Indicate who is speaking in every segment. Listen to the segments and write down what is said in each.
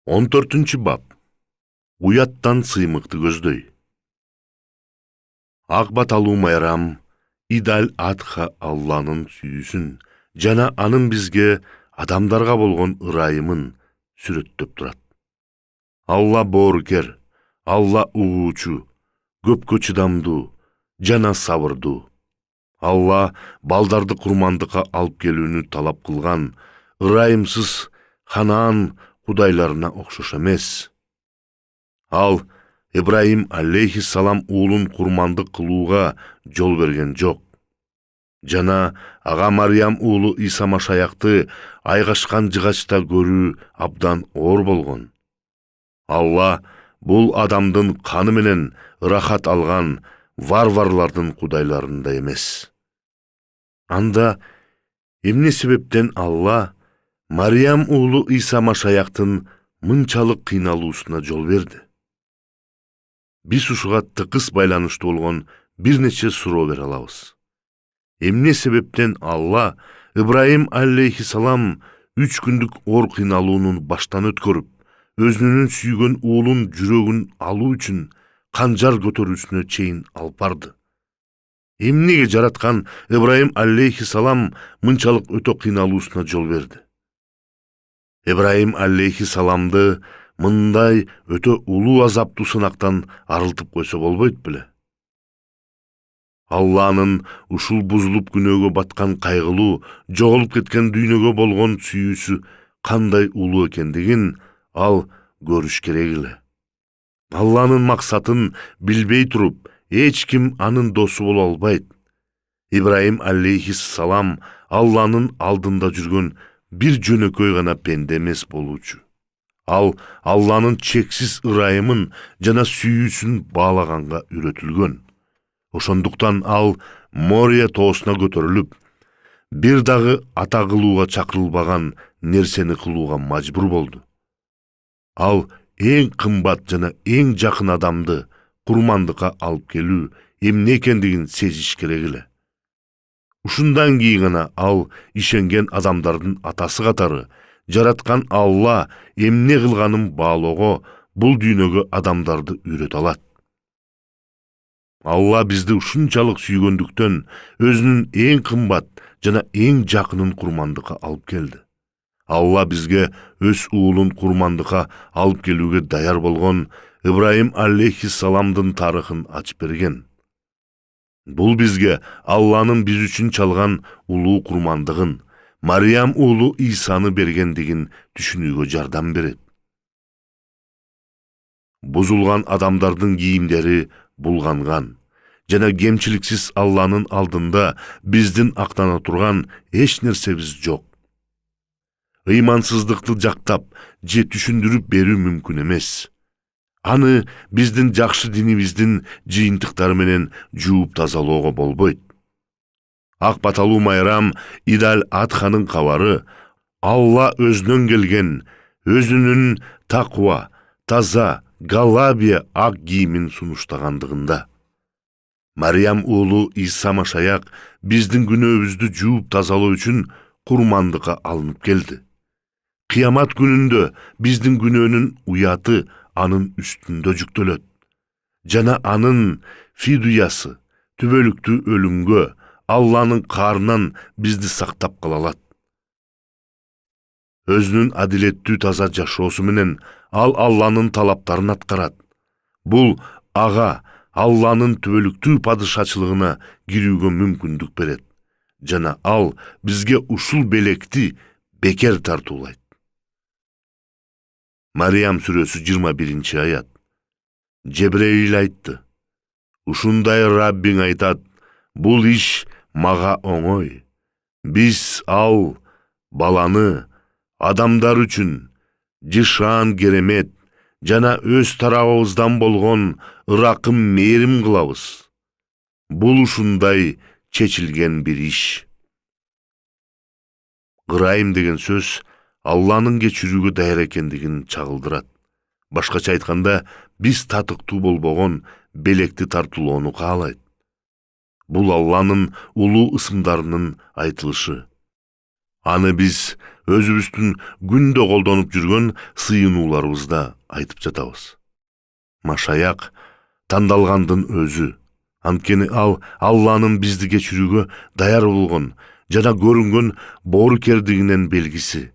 Speaker 1: 14-бап. Уяттан сыймыкты көздөй. Ак баталуу майрам, идал атха Алланын сүйүүсүн жана анын бизге адамдарга болгон ырайымын сүрөттөп турат. Алла боорукер, Алла угуучу, көпкө чыдамдуу жана сабырдуу. Алла балдарды курмандыкка алып келүүнү талап кылган ырайымсыз Ханаан кудайларына окшош эмес. Ал Ибраим алейхиссалам уулун курмандык кылууга жол берген жок. Жана ага Мариям уулу Иса Машаякты айгашкан жыгачта көрүү абдан оор болгон. Алла бул адамдын каны менен ырахат алган варварлардын кудайларында эмес. Анда эмне себептен Алла Мариям уулу Иса Машаяктын мынчалык кыйналуусуна жол берди? Биз ушуга тыкыз байланыштуу болгон бир нече суроо бере алабыз. Эмне себептен Алла Ибраим алейхиссалам 3 күндүк оор кыйналуунун баштан өткөрүп, өзүнүн сүйгөн уулун жүрөгүн алуу үчүн канжар көтөрүүсүнө чейин алып барды? Эмнеге жараткан Ибраим алейхиссалам мынчалык өтө кыйналуусуна жол берди? Ибраим алейхиссаламды мындай өтө улуу азаптуу сынактан арылтып койсо болбойт беле? Алланын ушул бузулуп күнөөгө баткан кайгылуу, жоголуп кеткен дүйнөгө болгон сүйүүсү кандай улуу экендигин ал көрүш керек эле. Алланын максатын билбей туруп, эч ким анын досу боло албайт. Ибраим алейхиссалам Алланын алдында жүргөн бир жөнөкөй гана пенде эмес болуучу. Ал Алланын чексиз ырайымын жана сүйүүсүн баалаганга үйрөтүлгөн. Ошондуктан ал Мория тоосуна көтөрүлүп, бир дагы ата кылууга чакырылбаган нерсени кылууга мажбур болду. Ал эң кымбат жана эң жакын адамды курмандыкка алып келүү эмне экендигин сезиш керек эле. Ушундан кийин гана ал ишенген адамдардын атасы катары жараткан Алла эмне кылганын баалоого бул дүйнөгө адамдарды үйрөтө алат. Алла бизди ушунчалык сүйгөндүктөн өзүнүн эң кымбат жана эң жакынын курмандыкка алып келди. Алла бизге өз уулун курмандыкка алып келүүгө даяр болгон Ибраим алейхиссаламдын тарыхын ачып берген. Бул бизге Алланын биз үчүн чалган улуу курмандыгын, Мариям уулу Исаны бергендигин түшүнүүгө жардам берет. Бузулган адамдардын кийимдери булганган жана кемчиликсиз Алланын алдында биздин актана турган эч нерсебиз жок. Ыймансыздыкты жактап же түшүндүрүп берүү мүмкүн эмес. Аны биздин жакшы динибиздин жыйынтыктары менен жууп тазалоого болбойт. Ак баталуу майрам Идал Адханын кабары Алла өзүнөн келген, өзүнүн таква, таза, галабия ак кийимин сунуштагандыгында. Мариям уулу Иса Машаяк биздин күнөөбүздү жууп тазалоо үчүн курмандыкка алынып келди. Кыямат күнүндө биздин күнөөнүн уяты анын үстүндө жүктөлөт. Жана анын фидуясы түбөлүктүү өлүмгө Алланын каарынан бизди сактап кала алат. Өзүнүн адилеттүү таза жашоосу менен ал Алланын талаптарын аткарат. Бул ага Алланын түбөлүктүү падышачылыгына кирүүгө мүмкүндүк берет. Жана ал бизге ушул белекти бекер тартуулайт. Мариям сүрөсү 21-аят. Жебреил айтты: ушундай Раббиң айтат, бул иш мага оңой. Биз ал баланы адамдар үчүн жышаан керемет жана өз тарабыбыздан болгон ыракым мээрим кылабыз. Бул ушундай чечилген бир иш. Ырайым деген сөз Алланын кечирүүгө даяр экендигин чагылдырат. Башкача айтканда, биз татыктуу болбогон белекти тартуулоону каалайт. Бул Алланын улуу ысымдарынын айтылышы. Аны биз өзүбүздүн күндө колдонуп жүргөн сыйынууларыбызда айтып жатабыз. Машаяк тандалгандын өзү. Анткени ал Алланын бизди кечирүүгө даяр болгон жана көрүнгөн боорукердигинин белгиси.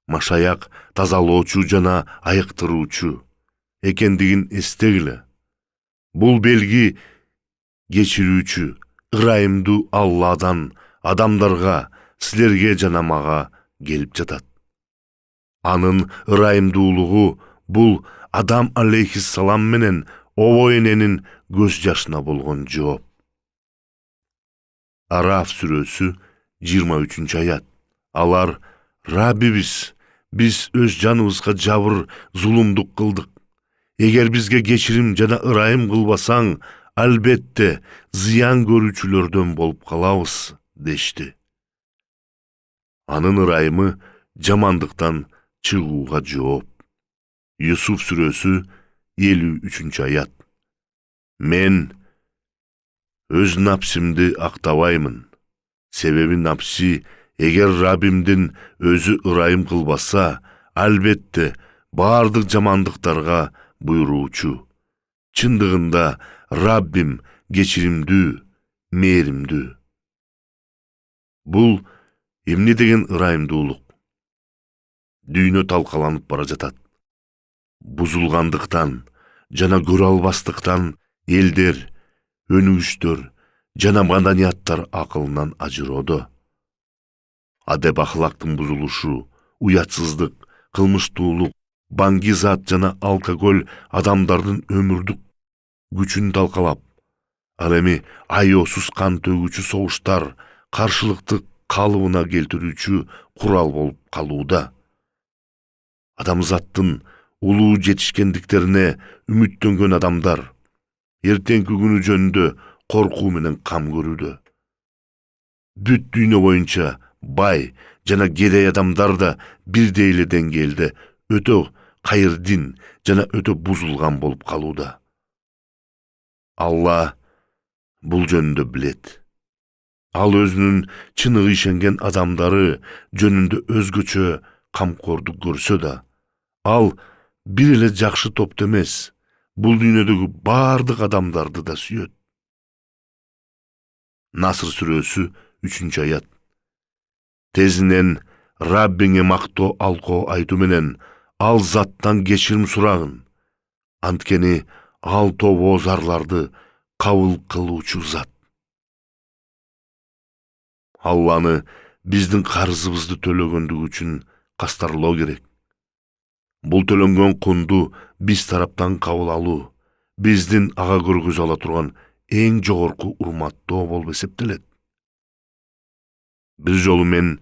Speaker 1: Машаяк тазалоочу жана айыктыруучу экендигин эстегиле. Бул белги кечирүүчү, ырайымдуу Алладан адамдарга, силерге жана мага келип жатат. Анын ырайымдуулугу бул Адам алейхиссалам менен обо эненин көз жашына болгон жооп. Араф сүрөсү 23-аят. Алар: Раббибиз, биз өз жаныбызга жабыр, зулумдук кылдык. Эгер бизге кечирим жана ырайым кылбасаң, албетте зыян көрүүчүлөрдөн болуп калабыз, дешти. Анын ырайымы жамандыктан чыгууга жооп. Юсуф сүрөсү 53-аят. Мен өз напсимди актабаймын. Себеби напси эгер Раббимдин өзү ырайым кылбаса, албетте баардык жамандыктарга буйруучу. Чындыгында Раббим кечиримдүү, мээримдүү. Бул эмне деген ырайымдуулук? Дүйнө талкаланып бара жатат. Бузулгандыктан жана көрө албастыктан элдер, өнүгүштөр жана маданияттар акылынан ажыроодо. Адеп ахлактын бузулушу, уятсыздык, кылмыштуулук, баңгизат жана алкоголь адамдардын өмүрдүк күчүн талкалап, ал эми аеосуз кан төгүүчү согуштар каршылыкты калыбына келтирүүчү курал болуп калууда. Адамзаттын улуу жетишкендиктерине үмүттөнгөн адамдар эртеңки күнү жөнүндө коркуу менен кам көрүүдө. Бүт дүйнө боюнча бай жана кедей адамдар да бирдей эле деңгээлде өтө кайырдин жана өтө бузулган болуп калууда. Алла бул жөнүндө билет. Ал өзүнүн чыныгы ишенген адамдары жөнүндө өзгөчө камкордук көрсө да, ал бир эле жакшы топто эмес, бул дүйнөдөгү баардык адамдарды да сүйөт. Наср сүрөсү 3-аят. Тезинен Раббиңе мактоо алкоо айтуу менен ал заттан кечирим сурагын. Анткени ал тобоо зарларды кабыл кылуучу зат. Алланы биздин карызыбызды төлөгөндүгү үчүн кастарлоо керек. Бул төлөнгөн кунду биз тараптан кабыл алуу биздин ага көргөзө ала турган эң жогорку урматтоо болуп эсептелет. Бир жолу мен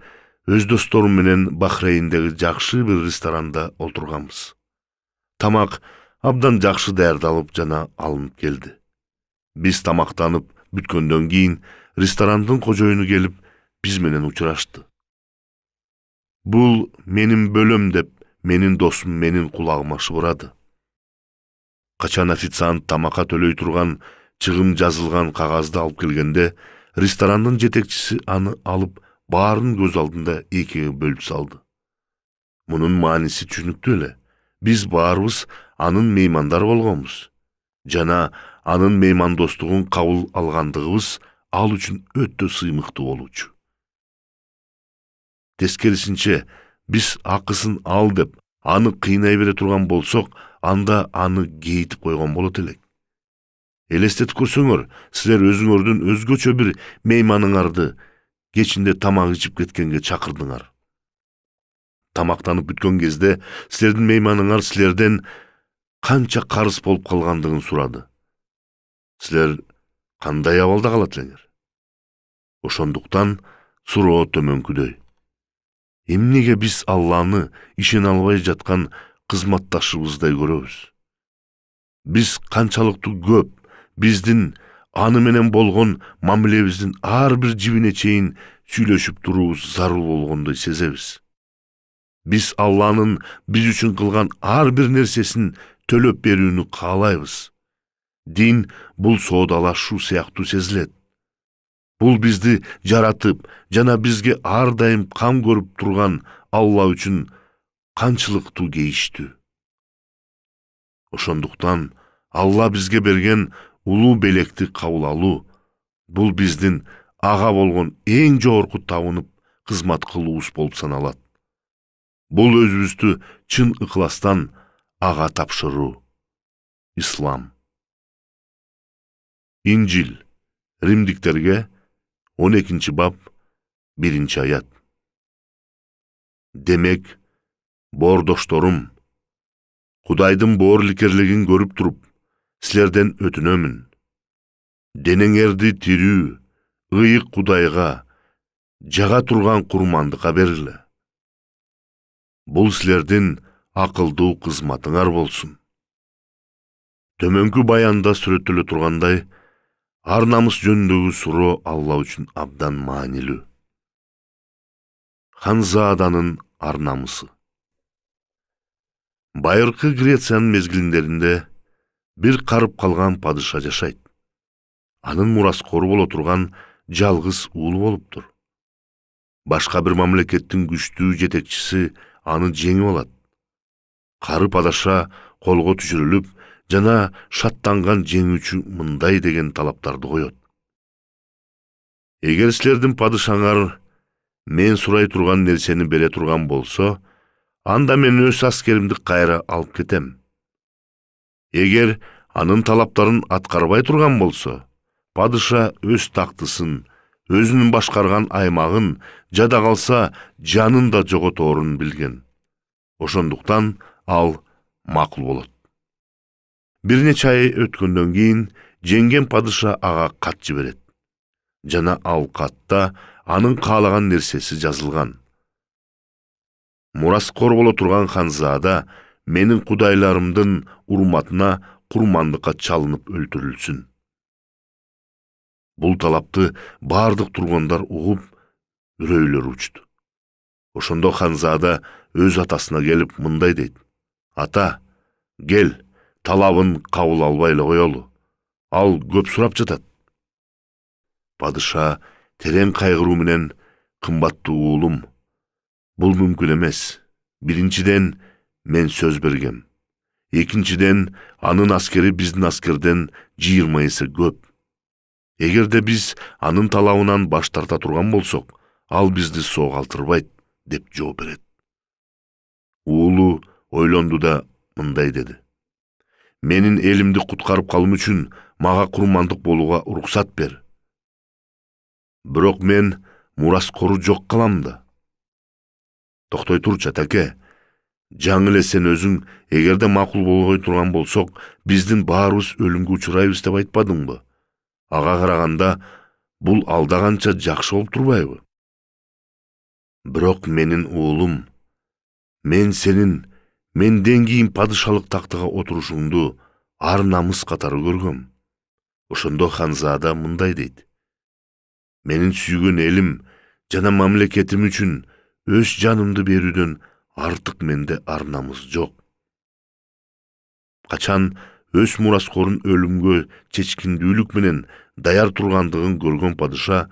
Speaker 1: өз досторум менен Бахрейндеги жакшы бир ресторанда олтурганбыз. Тамак абдан жакшы даярдалып жана алынып келди. Биз тамактанып бүткөндөн кийин ресторандын кожоюну келип биз менен учурашты. Бул менин бөлөм деп менин досум менин кулагыма шыбырады. Качан официант тамакка төлөй турган чыгым жазылган кагазды алып келгенде, ресторандын жетекчиси аны алып баарын көз алдында экиге бөлүп салды. Мунун мааниси түшүнүктүү эле. Биз баарыбыз анын меймандары болгонбуз. Жана анын меймандостугун кабыл алгандыгыбыз ал үчүн өтө сыймыктуу болчу. Тескерисинче, биз акысын ал деп аны кыйнай бере турган болсок, анда аны кейитип койгон болот элек. Элестетип көрсөңөр, силер өзүңөрдүн өзгөчө бир мейманыңарды кечинде тамак ичип кеткенге чакырдыңар. Тамактанып бүткөн кезде силердин мейманыңар силерден канча карыз болуп калгандыгын сурады. Силер кандай абалда калат элеңер? Ошондуктан суроо төмөнкүдөй. Эмнеге биз Алланы ишене албай жаткан кызматташыбыздай көрөбүз? Биз канчалыктуу көп биздин аны менен болгон мамилебиздин ар бир жибине чейин сүйлөшүп туруубуз зарыл болгондой сезебиз. Биз Алланын биз үчүн кылган ар бир нерсесин төлөп берүүнү каалайбыз. Дин бул соодалашуу сыяктуу сезилет. Бул бизди жаратып, жана бизге ар дайым кам көрүп турган Алла үчүн канчылыктуу кейиштүү. Ошондуктан Алла бизге берген улуу белекти кабыл алуу, бул биздин ага болгон эң жогорку табынып кызмат кылуубуз болуп саналат. Бул өзүбүздү чын ыкластан ага тапшыруу. Ислам. Инжил. Римдиктерге 12 бап 1 аят. Демек, боордошторум, Кудайдын боориликерлигин көрүп туруп, силерден өтүнөмүн. Денеңерди тирүү, ыйык Кудайга, жага турган курмандыкка бергиле. Бул силердин акылдуу кызматыңар болсун. Төмөнкү баянда сүрөттөлө тургандай, ар намыс жөнүндөгү суроо Алла үчүн абдан маанилүү. Ханзаданын ар намысы. Байыркы Грециянын мезгилиндеринде бир карып калган падыша жашайт. Анын мураскору боло турган жалгыз уулу болуптур. Башка бир мамлекеттин күчтүү жетекчиси аны жеңип алат. Кары падыша колго түшүрүлүп, жана шаттанган жеңүүчү мындай деген талаптарды коет. Эгер силердин падышаңар мен сурай турган нерсени бере турган болсо, анда мен өз аскеримди кайра алып кетем. Эгер анын талаптарын аткарбай турган болсо, падыша өз тактысын, өзүнүн башкарган аймагын, жада калса жанын да жоготорун билген. Ошондуктан ал макул болот. Бир нече ай өткөндөн кийин жеңген падыша ага кат жиберет. Жана ал катта анын каалаган нерсеси жазылган. Мураскор боло турган ханзада менин кудайларымдын урматына курмандыкка чалынып өлтүрүлсүн. Бул талапты бардык тургундар угуп, үрөйлөрү учту. Ошондо ханзада өз атасына келип мындай дейт: "Ата, кел, талабын кабыл албай эле коелу. Ал көп сурап жатат." Падыша терең кайгыруу менен: "Кымбаттуу уулум, бул мүмкүн эмес. Биринчиден, мен сөз бергем. Экинчиден, анын аскери биздин аскерден 20 эсе көп. Эгерде биз анын талабынан баш тарта турган болсок, ал бизди соо калтырбайт", деп жооп берет. Уулу ойлонду да мындай деди: "Менин элимди куткарып калым үчүн мага курмандык болууга уруксат бер. Бирок мен мураскору жок кылам да." "Токтой турчу, атаке. Жаңы эле сен өзүң, эгерде макул болбой турган болсок, биздин баарыбыз өлүмгө учурайбыз деп айтпадыңбы? Ага караганда бул алда канча жакшы болуп турбайбы? Бирок менин уулум, мен сенин менден кийин падышалык тактыга отурушуңду ар намыс катары көргөм." Ошондо ханзада мындай дейт: "Менин сүйгөн элим жана мамлекетим үчүн өз жанымды берүүдөн артык менде ар намыс жок." Качан өз мураскорун өлүмгө чечкиндүүлүк менен даяр тургандыгын көргөн падыша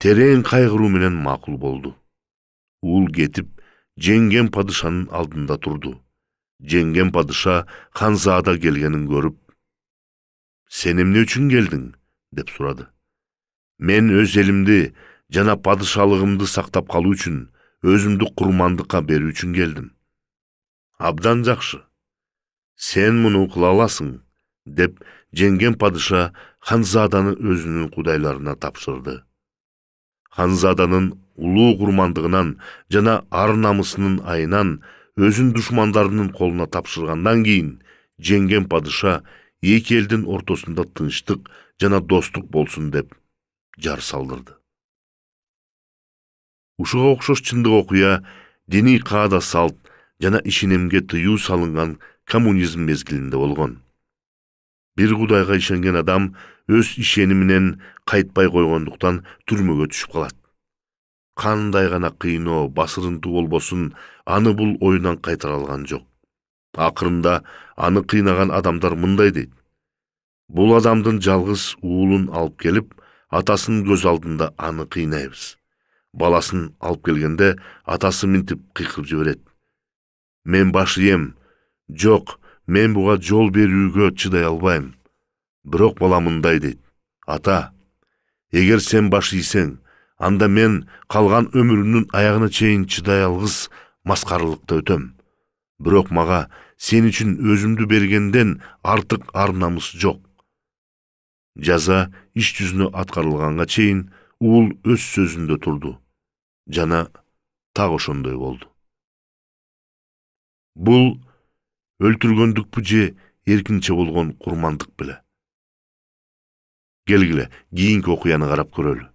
Speaker 1: терең кайгыруу менен макул болду. Уул кетип, жеңген падышанын алдында турду. Жеңген падыша ханзада келгенин көрүп: "Сен эмне үчүн келдиң?" деп сурады. "Мен өз элимди жана падышалыгымды сактап калуу үчүн, өзүмдү курмандыкка берүү үчүн келдим." "Абдан жакшы. Сен муну кыла аласың", деп жеңген падыша ханзаданы өзүнүн кудайларына тапшырды. Ханзаданын улуу курмандыгынан жана ар намысынын айынан өзүн душмандарынын колуна тапшыргандан кийин жеңген падыша эки элдин ортосунда тынчтык жана достук болсун деп жар салдырды. Ушуга окшош чындык окуя диний каада салт жана ишенимге тыюу салынган коммунизм мезгилинде болгон. Бир Кудайга ишенген адам өз ишениминен кайтпай койгондуктан түрмөгө түшүп калат. Кандай гана кыйноо, басырынтуу болбосун, аны бул оюнан кайтара алган жок. Акырында аны кыйнаган адамдар мындай дейт: "Бул адамдын жалгыз уулун алып келип, атасын көз алдында аны кыйнайбыз. Баласын алып келгенде атасы минтип кыйкырып жиберет. Мен баш ийем. Жок, мен буга жол берүүгө чыдай албайм. Бирок бала мындай дейт. Ата, эгер сен баш ийсең, анда мен калган өмүрүмдүн аягына чейин чыдай алгыс маскаралыкта өтөм. Бирок мага сен үчүн өзүмдү бергенден артык ар намыс жок. Жаза иш жүзүнө аткарылганга чейин уул өз сөзүндө турду. Жана так ошондой болду. Бул өлтүргөндүкпү же эркинче болгон курмандык беле? Келгиле, кийинки окуяны карап көрөлү.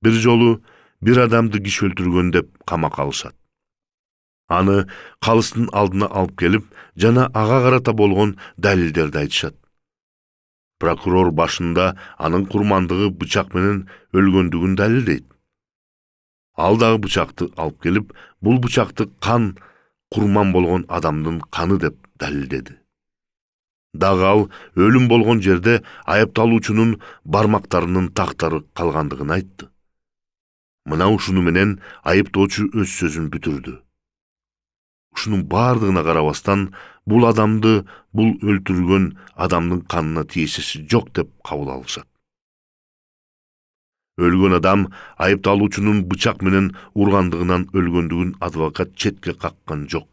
Speaker 1: Бир жолу бир адамды киши өлтүргөн деп камакка алышат. Аны калыстын алдына алып келип, жана ага карата болгон далилдерди айтышат. Прокурор башында анын курмандыгы бычак менен өлгөндүгүн далилдейт. Ал дагы бычакты алып келип, бул бычакты кан курман болгон адамдын каны деп далилдеди. Дагы ал өлүм болгон жерде айыпталуучунун бармактарынын тактары калгандыгын айтты. Мына ушуну менен айыптоочу өз сөзүн бүтүрдү. Ушунун бардыгына карабастан, бул адамды бул өлтүргөн адамдын канына тиешеси жок деп кабыл алышат. Өлгөн адам айыпталуучунун бычак менен ургандыгынан өлгөндүгүн адвокат четке каккан жок.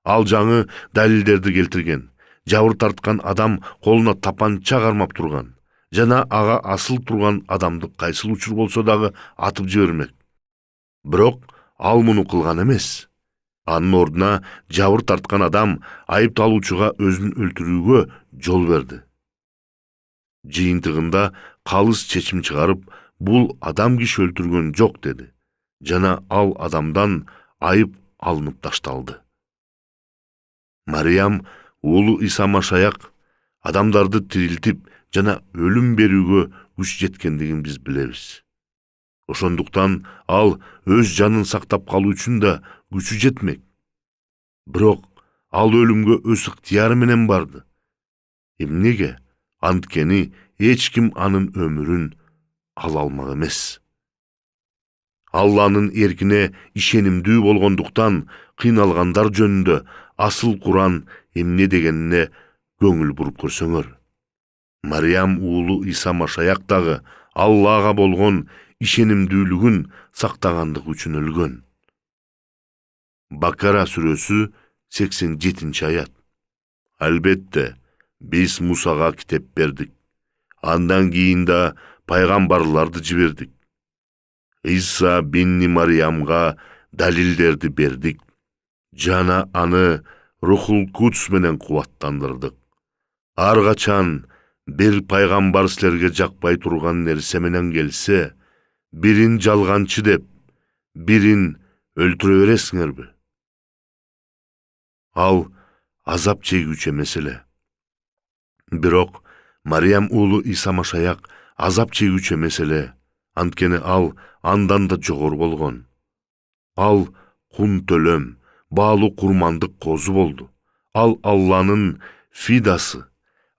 Speaker 1: Ал жаңы далилдерди келтирген. Жабыр тарткан адам колуна тапанча кармап турган. Жана ага асыл турган адамды кайсыл учур болсо дагы атып жибермек. Бирок ал муну кылган эмес. Анын ордуна жабыр тарткан адам айыпталуучуга өзүн өлтүрүүгө жол берди. Жыйынтыгында калыс чечим чыгарып, бул адам киши өлтүргөн жок деди. Жана ал адамдан айып алынып ташталды. Мариям уулу Иса Машаяк адамдарды тирилтип жана өлүм берүүгө күч жеткендигин биз билебиз. Ошондуктан ал өз жанын сактап калуу үчүн да күчү жетмек. Бирок ал өлүмгө өз ыктыяры менен барды. Эмнеге? Анткени эч ким анын өмүрүн ала алмак эмес. Алланын эркине ишенимдүү болгондуктан кыйналгандар жөнүндө асыл Куран эмне дегенине көңүл буруп көрсөңөр. Мариям уулу Иса Машаяк дагы Аллага болгон ишенимдүүлүгүн сактагандыгы үчүн өлгөн. Бакара сүрөсү 87-аят. Албетте, биз Мусага китеп бердик. Андан кийин да пайгамбарларды жибердик. Иса бинни Мариямга далилдерди бердик. Жана аны Рухул Кудс менен кубаттандырдык. Ар качан бир пайгамбар силерге жакпай турган нерсе менен келсе, бирин жалганчы деп, бирин өлтүрө бересиңерби? Ал азап чегүүчү эмес эле. Бирок Мариям уулу Иса Машаяк азап чегүүчү эмес эле, анткени ал андан да жогору болгон. Ал кун төлөм, баалуу курмандык козу болду. Ал Алланын фидасы,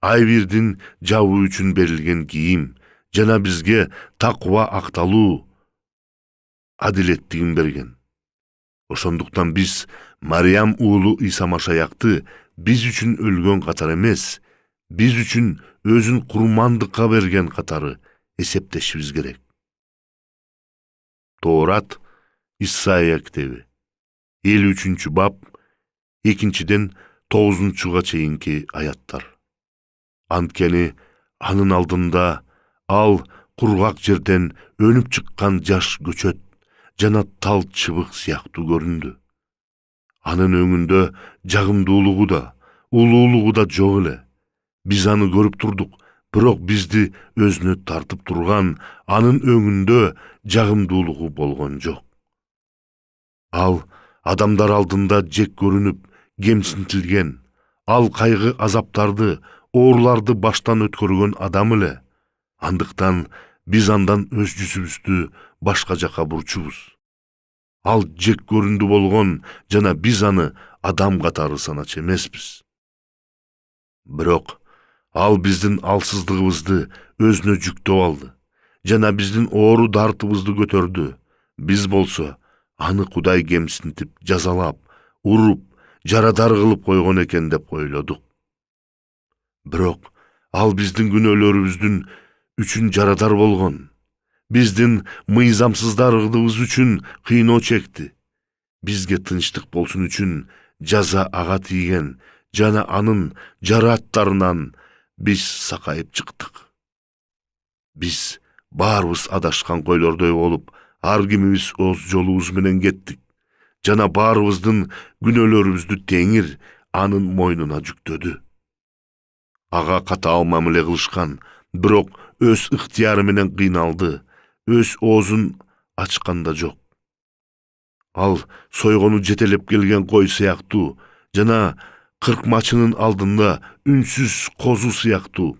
Speaker 1: айбирдин жабуу үчүн берилген кийим, жана бизге таква акталуу адилеттигин берген. Ошондуктан биз Мариям уулу Иса Машаякты биз үчүн өлгөн катары эмес, биз үчүн өзүн курмандыкка берген катары эсептешибиз керек. Тоорат, Исайя китеби 53-бап 2-ден 9-га чейинки аяттар. Анткени анын алдында ал кургак жерден өнүп чыккан жаш көчөт жана тал чыбык сыяктуу көрүндү. Анын өңүндө жагымдуулугу да, улуулугу да жок эле. Биз аны көрүп турдук, бирок бизди өзүнө тартып турган анын өңүндө жагымдуулугу болгон жок. Ал адамдар алдында жек көрүнүп, кемсинтилген, ал кайгы азаптарды, ооруларды баштан өткөргөн адам эле. Андыктан биз андан өз жүзүбүздү башка жака бурчубуз. Ал жек көрүндү болгон жана биз аны адам катары саначу эмеспиз. Бирок ал биздин алсыздыгыбызды өзүнө жүктөп алды жана биздин оору дартыбызды көтөрдү. Биз болсо аны Кудай кемсинтип, жазалап, уруп, жарадар кылып койгон экен деп ойлодук. Бирок ал биздин күнөөлөрүбүздүн үчүн жарадар болгон. Биздин мыйзамсыздарыбыз үчүн кыйноо чекти. Бизге тынчтык болсун үчүн жаза ага тийген, жана анын жарааттарынан биз сакайып чыктык. Биз баарыбыз адашкан койлордой болуп, ар кимибиз өз жолубуз менен кеттик. Жана баарыбыздын күнөөлөрүбүздү Теңир анын мойнуна жүктөдү. Ага катаал мамиле кылышкан, бирок өз ыктыяры менен кыйналды, өз оозун ачкан да жок. Ал сойгону жетелеп келген кой сыяктуу, жана кыркмачынын алдында үнсүз козу сыяктуу.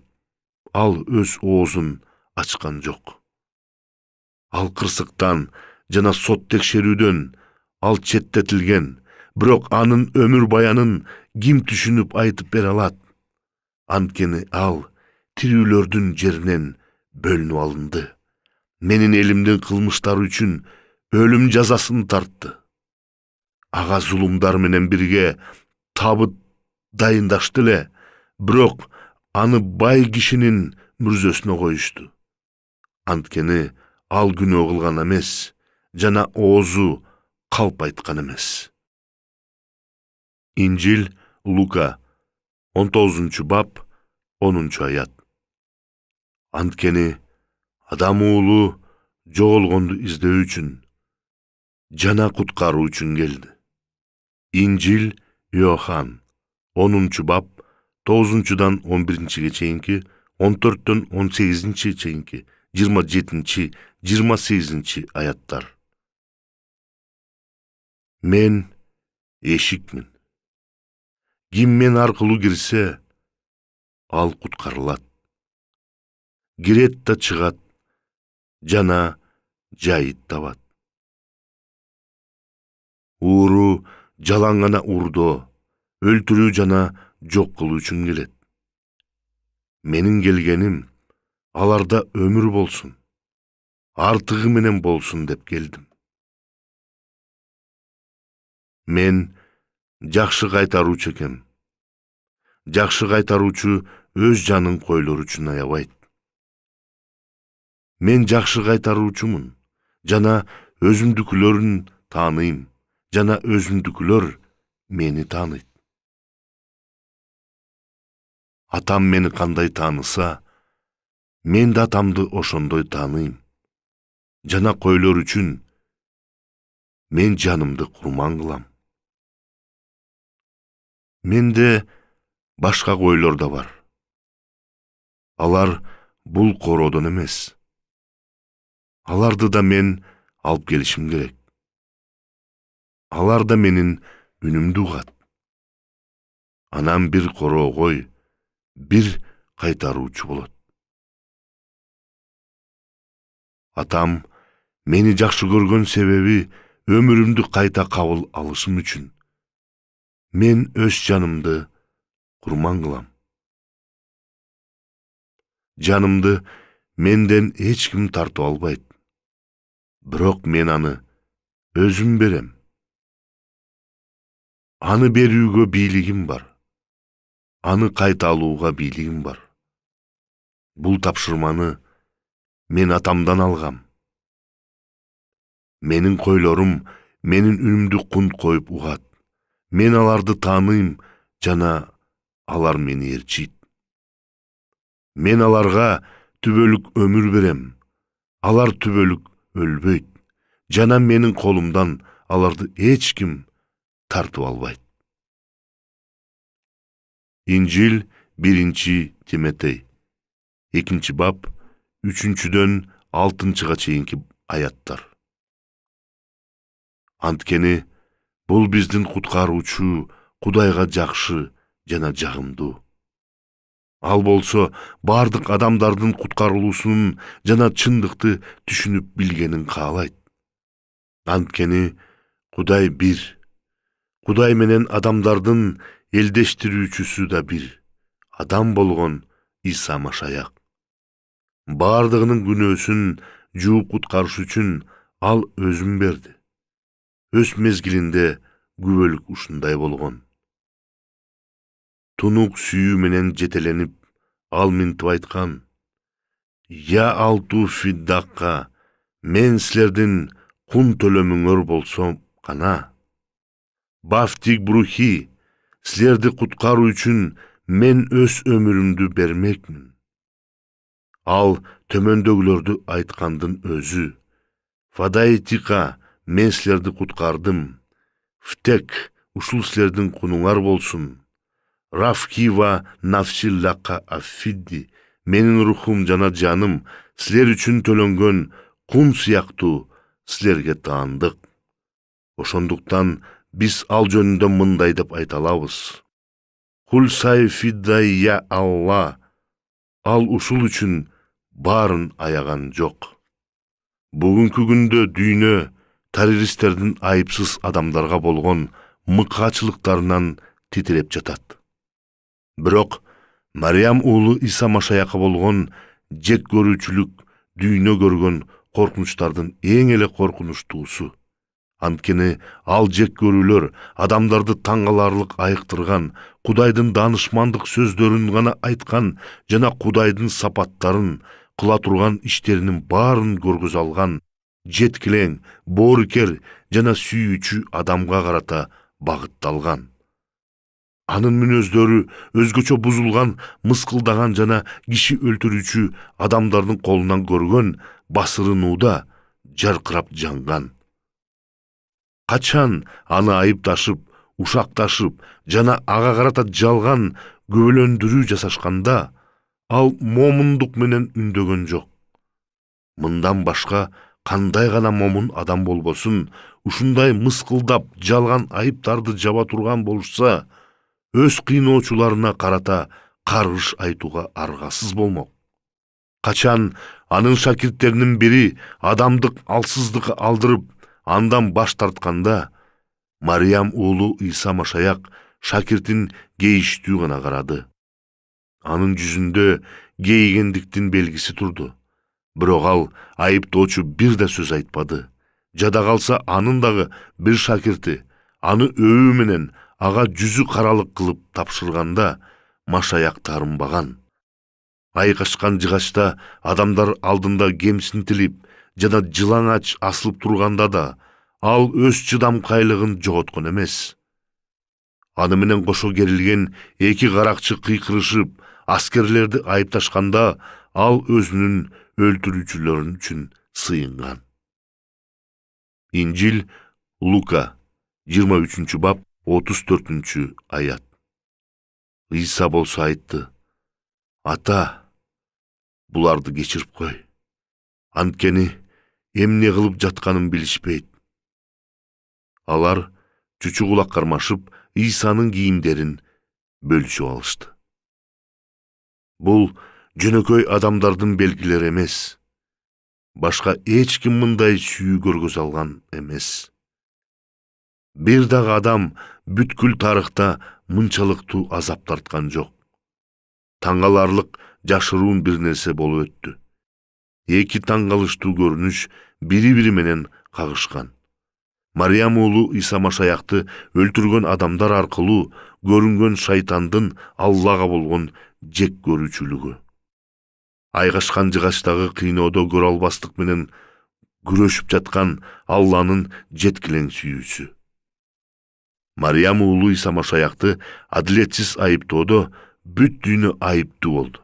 Speaker 1: Ал өз оозун ачкан жок. Ал кырсыктан жана сот текшерүүдөн ал четтетилген, бирок анын өмүр баянын ким түшүнүп айтып бере алат? Анткени ал тирүүлөрдүн жеринен бөлүнүп алынды. Менин элимдин кылмыштары үчүн өлүм жазасын тартты. Ага зулумдар менен бирге табыт дайындашты эле, бирок аны бай кишинин мүрзөсүнө коюшту. Анткени ал күнөө кылган эмес, жана оозу калп айткан эмес. Инжил Лука 19-бап 10-аят. Анткени адам уулу жоголгонду издөө үчүн жана куткаруу үчүн келди. Инжил Иохан 10-бап 9-дан 11-ге чейинки, 14-төн 18-че чейинки, 27-28 аяттар. Мен эшикмин. Ким мен аркылуу кирсе, ал куткарылат. Кирет да чыгат, жана жайыт табат. Ууру жалаң гана урдоо, өлтүрүү жана жок кылуу үчүн келет. Менин келгеним аларда өмүр болсун, артыгы менен болсун деп келдим. Мен жакшы кайтаруучу экем. Жакшы кайтаруучу өз жанын койлор үчүн аябайт. Мен жакшы кайтаруучумун, жана өзүмдүкүлөрүн тааныйм, жана өзүмдүкүлөр мени тааныйт. Атам мени кандай тааныса, мен да атамды ошондой тааныйм. Жана койлор үчүн мен жанымды курман кылам. Менде башка койлор да бар. Алар бул короодон эмес. Аларды да мен алып келишим керек. Алар да менин үнүмдү угат. Анан бир короо кой, бир кайтаруучу болот. Атам мени жакшы көргөн себеби өмүрүмдү кайта кабыл алышым үчүн. Мен өз жанымды курман кылам. Жанымды менден эч ким тартып албайт. Бирок мен аны өзүм берем. Аны берүүгө бийлигим бар. Аны кайта алууга бийлигим бар. Бул тапшырманы мен атамдан алгам. Менин койлорум менин үнүмдү кунт коюп угат. Мен аларды тааныйм, жана алар мени ээрчийт. Мен аларга түбөлүк өмүр берем. Алар түбөлүк өлбөйт. Жана менин колумдан аларды эч ким тартып албайт. Инжил 1 Тимотей 2-бап 3-дөн 6-га чейинки аяттар. Анткени бул биздин куткаруучу Кудайга жакшы жана жагымдуу. Ал болсо бардык адамдардын куткарылуусунун жана чындыкты түшүнүп билгенин каалайт. Анткени Кудай бир. Кудай менен адамдардын элдештирүүчүсү да бир. Адам болгон Иса Машаяк. Бардығының күнөөсүн жууп куткарыш үчүн ал өзүн берди. Өз мезгилинде күбөлүк ушундай болгон. Тунук сүйүү менен жетеленип, ал минтип айткан: «Я алту фиддакка, мен силердин кун төлөмүңөр болсом кана. Бафтик брухи, силерди куткаруу үчүн мен өз өмүрүмдү бермекмин». Ал төмөндөгүлөрдү айткандын өзү. Фадайтика, мен силерди куткардым. Фтек, ушул силердин кунуңар болсун. Рафкива нафсиллака аффидди, менин рухум жана жаным силер үчүн төлөнгөн кун сыяктуу силерге таандык. Ошондуктан биз ал жөнүндө мындай деп айта алабыз: Кул сайфиддай я Алла. Ал ушул үчүн барын аяган жок. Бүгүнкү күндө дүйнө террористтердин айыпсыз адамдарга болгон мыкаачылыктарынан титиреп жатат. Бирок Мариям уулу Иса Машаяка болгон жек көрүүчүлүк дүйнө көргөн коркунучтардын эң эле коркунучтуусу. Анткени ал жек көрүүлөр адамдарды таңгаларлык айыктырган, Кудайдын данышмандык сөздөрүн гана айткан жана Кудайдын сапаттарын, кыла турган иштеринин баарын көргөзө алган, жеткилең, боорукер жана сүйүүчү адамга карата багытталган. Анын мүнөздөрү өзгөчө бузулган, мыскылдаган жана киши өлтүрүүчү адамдардын колунан көргөн басырынууда жаркырап жанган. Качан аны айыпташып, ушакташып жана ага карата жалган күбөлөндүрүү жасашканда, ал момундук менен үндөгөн жок. Мындан башка кандай гана момун адам болбосун, ушундай мыскылдап жалган айыптарды жаба турган болушса, өз кыйноочуларына карата каргыш айтууга аргасыз болмок. Качан анын шакирттеринин бири адамдык алсыздыкка алдырып, андан баш тартканда, Мариям уулу Иса Машаяк шакиртин кейиштүү гана карады. Анын жүзүндө кейигендиктин белгиси турду. Бирок ал айыптоочу бир да сөз айтпады. Жада калса анын дагы бир шакирти аны өбүү менен ага жүзү каралык кылып тапшырганда, Машаяк таарынбаган. Айкашкан жыгачта адамдар алдында кемсинтилип жана жылаңач асылып турганда да, ал өз чыдамкайлыгын жоготкон эмес. Аны менен кошо керилген эки каракчы кыйкырышып, аскерлерди айыпташканда, ал өзүнүн өлтүрүүчүлөрүн үчүн сыйынган. Инжил Лука 23 бап 34 аят. Иса болсо айтты: «Ата, буларды кечирип кой. Анткени эмне кылып жатканын билишпейт». Алар чучу кулак кармашып, Исанын кийимдерин бөлүшүп алышты. Бул жөнөкөй адамдардын белгилери эмес. Башка эч ким мындай сүйүү көргөзө алган эмес. Бир дагы адам бүткүл тарыхта мынчалыктуу азап тарткан жок. Таңгаларлык жашыруун бир нерсе болуп өттү. Эки таңгалыштуу көрүнүш бири-бири менен кагышкан. Мариям уулу Иса Машаякты өлтүргөн адамдар аркылуу көрүнгөн шайтандын Аллага болгон жек көрүүчүлүгү. Айкашкан жыгачтагы кыйноодо көрө албастык менен күрөшүп жаткан Алланын жеткилең сүйүүсү. Мариям уулу Иса Машаякты адилетсиз айыптоодо бүт дүйнө айыптуу болду.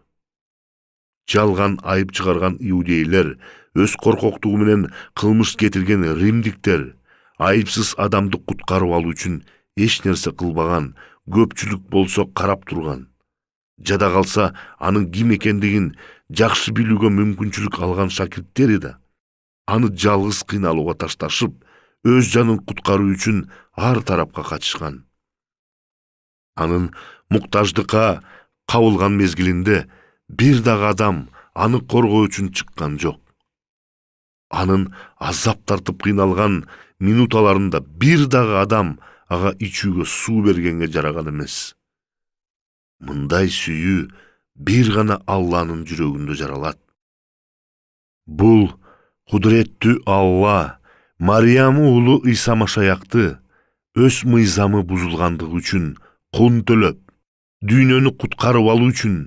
Speaker 1: Жалган айып чыгарган иудейлер, өз коркоктугу менен кылмыш кетирген римдиктер, айыпсыз адамды куткарып алуу үчүн эч нерсе кылбаган, көпчүлүк болсо карап турган. Жада калса анын ким экендигин жакшы билүүгө мүмкүнчүлүк алган шакирттери да аны жалгыз кыйналууга ташташып, өз жанын куткаруу үчүн ар тарапка качышкан. Анын муктаждыкка кабылган мезгилинде бир дагы адам аны коргоо үчүн чыккан жок. Анын азап тартып кыйналган минуталарында бир дагы адам ага ичүүгө суу бергенге жараган эмес. Мындай сүйүү бир гана Алланын жүрөгүндө жаралат. Бул кудуреттүү Алла Мариям уулу Иса Машаякты өз мыйзамы бузулгандыгы үчүн кун төлөп, дүйнөнү куткарып алуу үчүн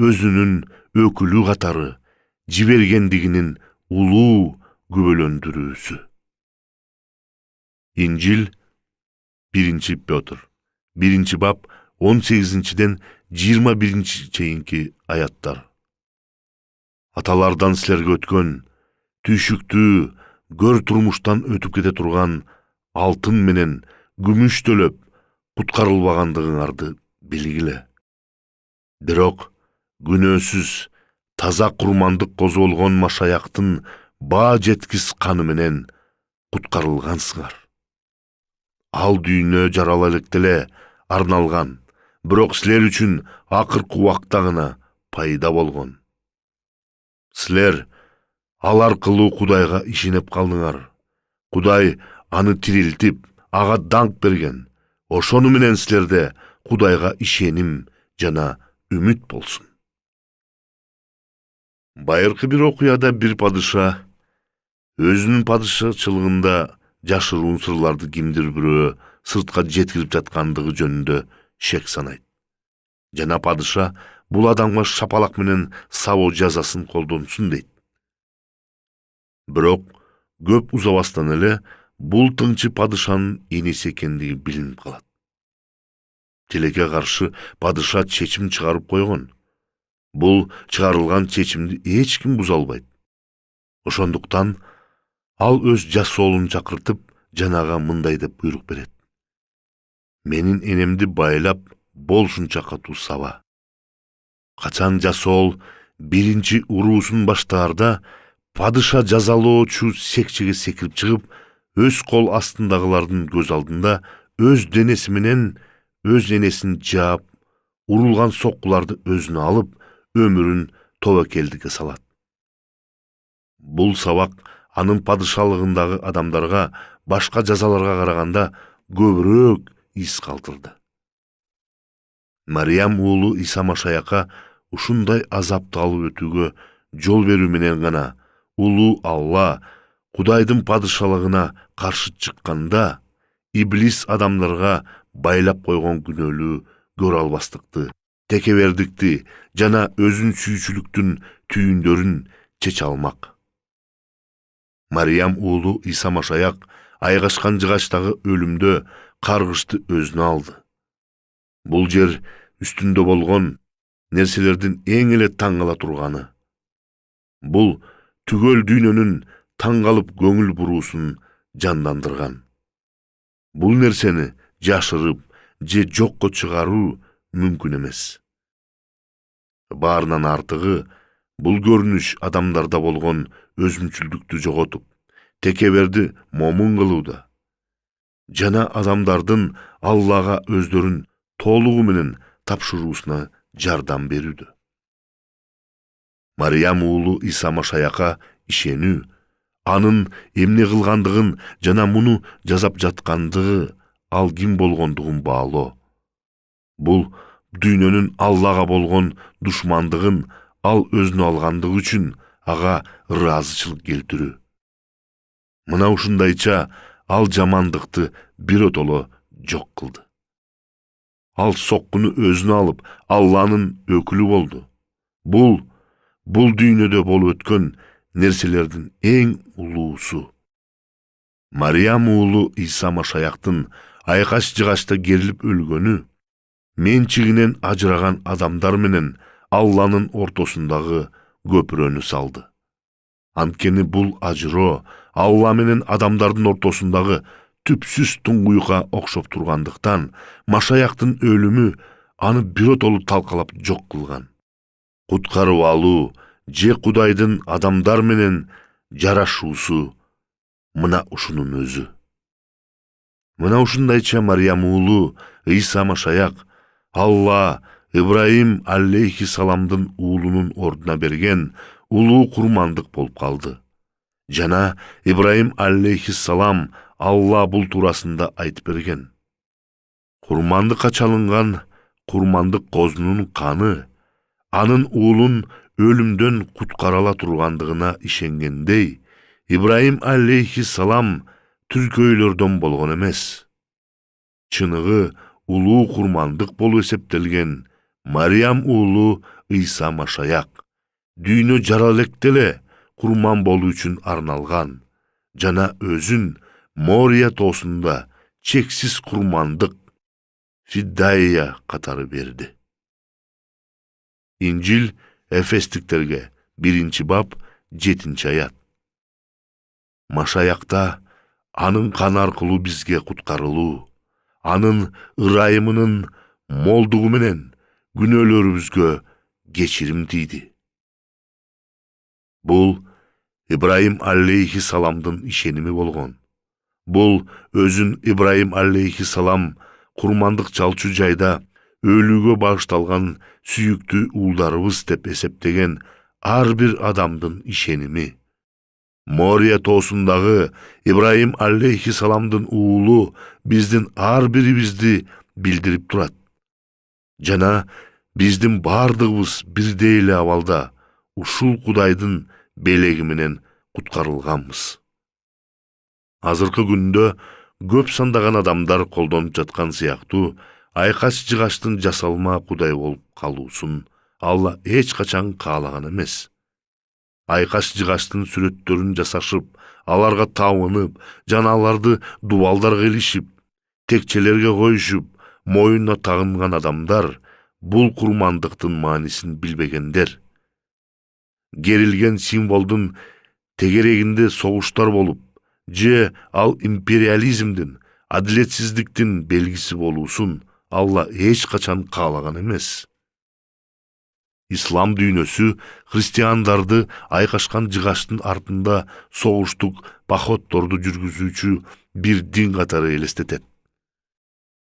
Speaker 1: өзүнүн өкүлү катары жибергендигинин улуу күбөлөндүрүүсү. Инжил 1 Петр 1 бап 18-ден 21 чейинки аяттар. Аталардан силерге өткөн, түйшүктүү, көр турмуштан өтүп кете турган алтын менен күмүш төлөп куткарылбагандыгыңарды билгиле. Бирок күнөөсүз, таза курмандык козу болгон Машаяктын баа жеткис каны менен куткарылгансыңар. Ал дүйнө жарала электеле арналган, бирок силер үчүн акыркы убакта гана пайда болгон. Силер ал аркылуу Кудайга ишенеп калдыңар. Кудай аны тирилтип, ага даңк берген. Ошону менен силерде Кудайга ишеним жана үмүт болсун. Байыркы бир окуяда бир падыша өзүнүн падышачылыгында жашыруун сырларды кимдир бирөө сыртка жеткирип жаткандыгы жөнүндө шек санайт. Жана падыша бул адамга шапалак менен сабоо жазасын колдонсун дейт. Бирок көп узабастан эле бул тыңчы падышанын энеси экендиги билинип калат. Тилекке каршы падыша чечим чыгарып койгон. Бул чыгарылган чечимди эч ким буза албайт. Ошондуктан ал өз жасоолун чакыртып, жанага мындай деп буйрук берет. Менин энемди байлап, болушунча катуу саба. Качан жасоол биринчи уруусун баштаарда, падыша жазалоочу секчеге секирип чыгып, өз кол астындагылардын көз алдында өз денеси менен өз энесин жаап, урулган соккуларды өзүнө алып, өмүрүн тобокелдикке салат. Бул сабак анын падышалыгындагы адамдарга башка жазаларга караганда көбүрөөк из калтырды. Мариям уулу Иса Машаякка ушундай азапты алып өтүүгө жол берүү менен гана улуу Алла Кудайдын падышалыгына каршы чыкканда, иблис адамдарга байлап койгон күнөөлүү көрө албастыкты, текебердикти жана өзүн сүйүүчүлүктүн түйүндөрүн чече алмак. Мариям уулу Иса Машаяк айгашкан жыгачтагы өлүмдө каргышты өзүнө алды. Бул жер үстүндө болгон нерселердин эң эле таң кала турганы. Бул түгөл дүйнөнүн таң калып көңүл буруусун жандандырган. Бул нерсени жашырып же жокко чыгаруу мүмкүн эмес. Баарынан артыгы, бул көрүнүш адамдарда болгон өзүмчүлдүктү жоготуп, текеберди момун кылууда. Жана адамдардын Аллага өздөрүн толугу менен тапшыруусуна жардам берүүдө. Мариям уулу Иса Машаякка ишенүү, анын эмне кылгандыгын жана муну жазап жаткандыгы, ал ким болгондугун баалоо. Бул дүйнөнүн Аллага болгон душмандыгын ал өзүнө алгандыгы үчүн ага ыраазычылык келтирүү. Мына ушундайча ал жамандыкты биротоло жок кылды. Ал соккуну өзүнө алып, Алланын өкүлү болду. Бул дүйнөдө болуп өткөн нерселердин эң улуусу. Мариям уулу Иса Машаяктын айкаш-жыгачта керилип өлгөнү, менчигинен ажыраган адамдар менен Алланын ортосундагы көпүрөнү салды. Анткени бул ажыроо Алла менен адамдардын ортосундагы түпсүз туңгуюка окшоп тургандыктан, Машаяктын өлүмү аны биротолу талкалап жок кылган. Куткарып алуу же Кудайдын адамдар менен жарашуусу мына ушунун өзү. Мына ушундайча Мариям уулу Иса Машаяк Алла Ибраим алейхиссаламдын уулунун ордуна берген улуу курмандык болуп калды. Жана Ибраим алейхиссалам Алла бул туурасында айтып берген. Курмандыкка чалынган курмандык козунун каны анын уулун ölümdөн kutkарала тургандыгына ишенгендей, İbrahim aleyhissalam түркөйлөрдөн болгон эмес. Чыныгы улуу курмандык болуп эсептелген Мариям уулу Ыйса Машаяк дүйнө жаралектеле курман болуу үчүн арналган жана өзүн Мория тоосунда чексиз курмандык фиддайя катары берди. Инжил Эфестиктерге 1-бап 7-аят. Машаякта анын каны аркылуу бизге куткарылуу, анын ырайымынын молдугу менен күнөөлөрүбүзгө кечирим тийди. Бул Ибрайым алейхиссаламдын ишеними болгон. Бул өзүн Ибрайым алейхиссалам курмандык чалчу жайда өлүүгө багышталган сүйүктүү уулдарыбыз деп эсептеген ар бир адамдын ишеними. Мория тоосундагы Ибрайым алейхиссаламдын уулу биздин ар бирибизди билдирип турат. Жана биздин бардыгыбыз бирдей эле абалда ушул Кудайдын белеги менен куткарылганбыз. Азыркы күндө көп сандаган адамдар колдонуп жаткан сыяктуу айкач-жыгачтын жасалма Кудай болуп калуусун Алла эч качан каалаган эмес. Айкач-жыгачтын сүрөттөрүн жасашып, аларга табынып, жана аларды дубалдарга илишип, текчелерге коюшуп, моюнуна тагынган адамдар бул курмандыктын маанисин билбегендер. Керилген символдун тегерегинде согуштар болуп, же ал империализмдин, адилетсиздиктин белгиси болуусун Алла эч качан каалаган эмес. Ислам дүйнөсү христиандарды айкашкан жыгачтын артында согуштук походторду жүргүзүүчү бир дин катары элестетет.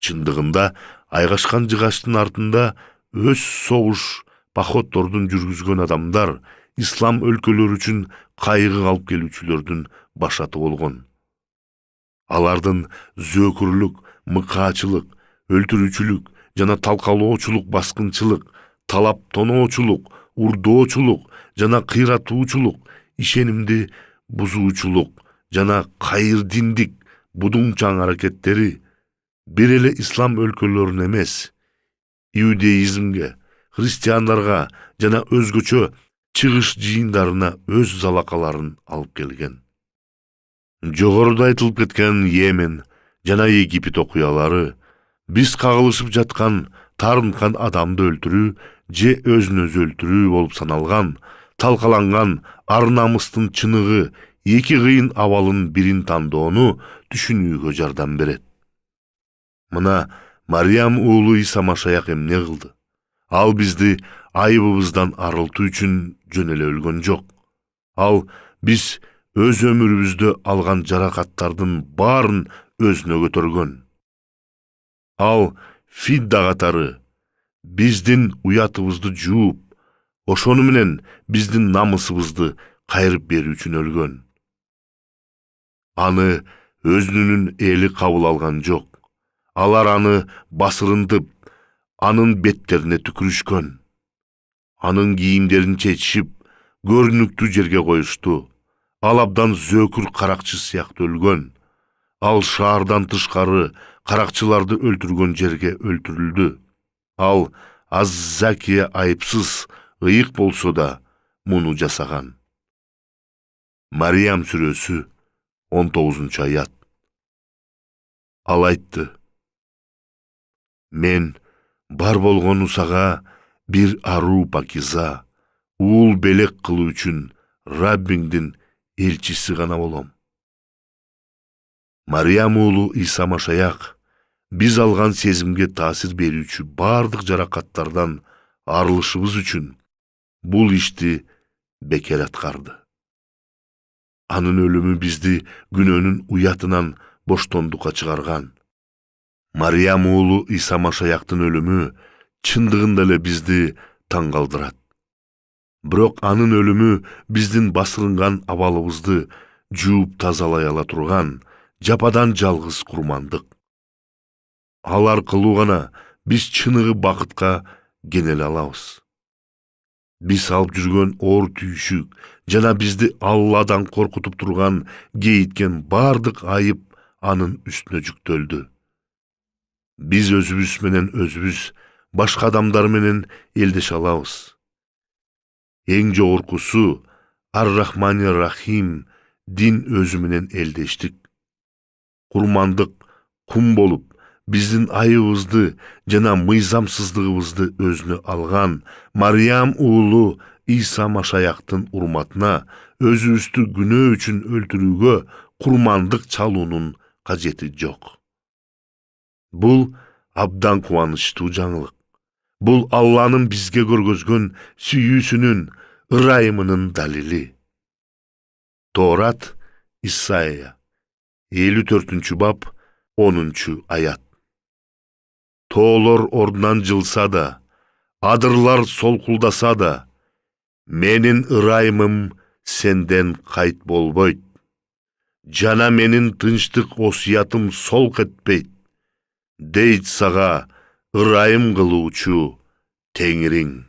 Speaker 1: Чындыгында айкашкан жыгачтын артында өз согуш походтордун жүргүзгөн адамдар ислам өлкөлөрү үчүн кайгы алып келүүчүлөрдүн башаты болгон. Алардын зөөкүрлүк, мыкаачылык, өлтүрүүчүлүк жана талкалоочулук, баскынчылык, талап тоноочулук, урдоочулук жана кыйратуучулук, ишенимди бузуучулук жана кайыр-диндик будуңчаң аракеттери бир эле ислам өлкөлөрүнө эмес, иудеизмге, христиандарга жана өзгөчө чыгыш жыйындарына өз залакаларын алып келген. Жогоруда айтылып кеткен Йемен жана Египет окуялары биз кагылышып жаткан тарынкан адамды өлтүрүү же өзүн өзү өлтүрүү болуп саналган, талкаланган ар намыстын чыныгы эки кыйын абалын бирин тандоону түшүнүүгө жардам берет. Мына Мариям уулу Ыйса Машаяк эмне кылды? Ал бизди айыбыбыздан арылтуу үчүн жөн эле өлгөн жок. Ал биз өз өмүрүбүздө алган жаракаттардын баарын өзүнө көтөргөн. Ал фидда катары биздин уятыбызды жууп, ошону менен биздин намысыбызды кайрып берүү үчүн өлгөн. Аны өзүнүн эли кабыл алган жок. Алар аны басырындып, анын беттерине түкүрүшкөн. Анын кийимдерин чечишип, көрүнүктүү жерге коюшту. Ал абдан зөөкүр каракчы сыяктуу өлгөн. Ал шаардан тышкары каракчыларды өлтүргөн жерге өлтүрүлдү. Ал Аззакия айыпсыз, ыйык болсо да муну жасаган. Мариям сүрөсү 19-аят. Ал айтты: Мен бар болгон усага бир аруу пакиза, уул белек кылуу үчүн Раббиңдин элчиси гана болом. Мариям уулу Ыйса Машаяк биз алган сезимге таасир берүүчү бардык жаракаттардан арылышыбыз үчүн бул ишти бекер аткарды. Анын өлүмү бизди күнөөнүн уятынан боштондукка чыгарган. Мариям уулу Ыйса Машаяктын өлүмү чындыгында эле бизди таң калтырат. Бирок анын өлүмү биздин басырынган абалыбызды жууп тазалай ала турган жападан жалгыз курмандык. Ал аркылуу гана биз чыныгы бакытка кенеле алабыз. Biz alып жүргөн оор түйшүк жана бизди Алладан коркутуп турган кейиткен бардык айып анын үстүнө жүктөлдү. Биз өзүбүз менен өзүбүз башка адамдар менен элдеше алабыз. Эң жогоркусу Ар-Рахмани Рахим дин өзү менен элдештик. Курмандык кум болуп, биздин айыбыбызды жана мыйзамсыздыгыбызды өзүнө алган Мариям уулу Иса Машаяктын урматына өзүбүздү күнөө үчүн өлтүрүүгө курмандык чалуунун кажети жок. Бул абдан кубанычтуу жаңылык. Бул Алланын бизге көргөзгөн сүйүүсүнүн, ырайымынын далили. Торат, Исайя 54-бап 10-аят. Тоолор ордунан жылса да, адырлар солкулдаса да, менин ырайымым сенден кайт болбойт. Жана менин тынчтык осуятым солк этпейт. Дейт сага ырайым кылуучу Теңириң.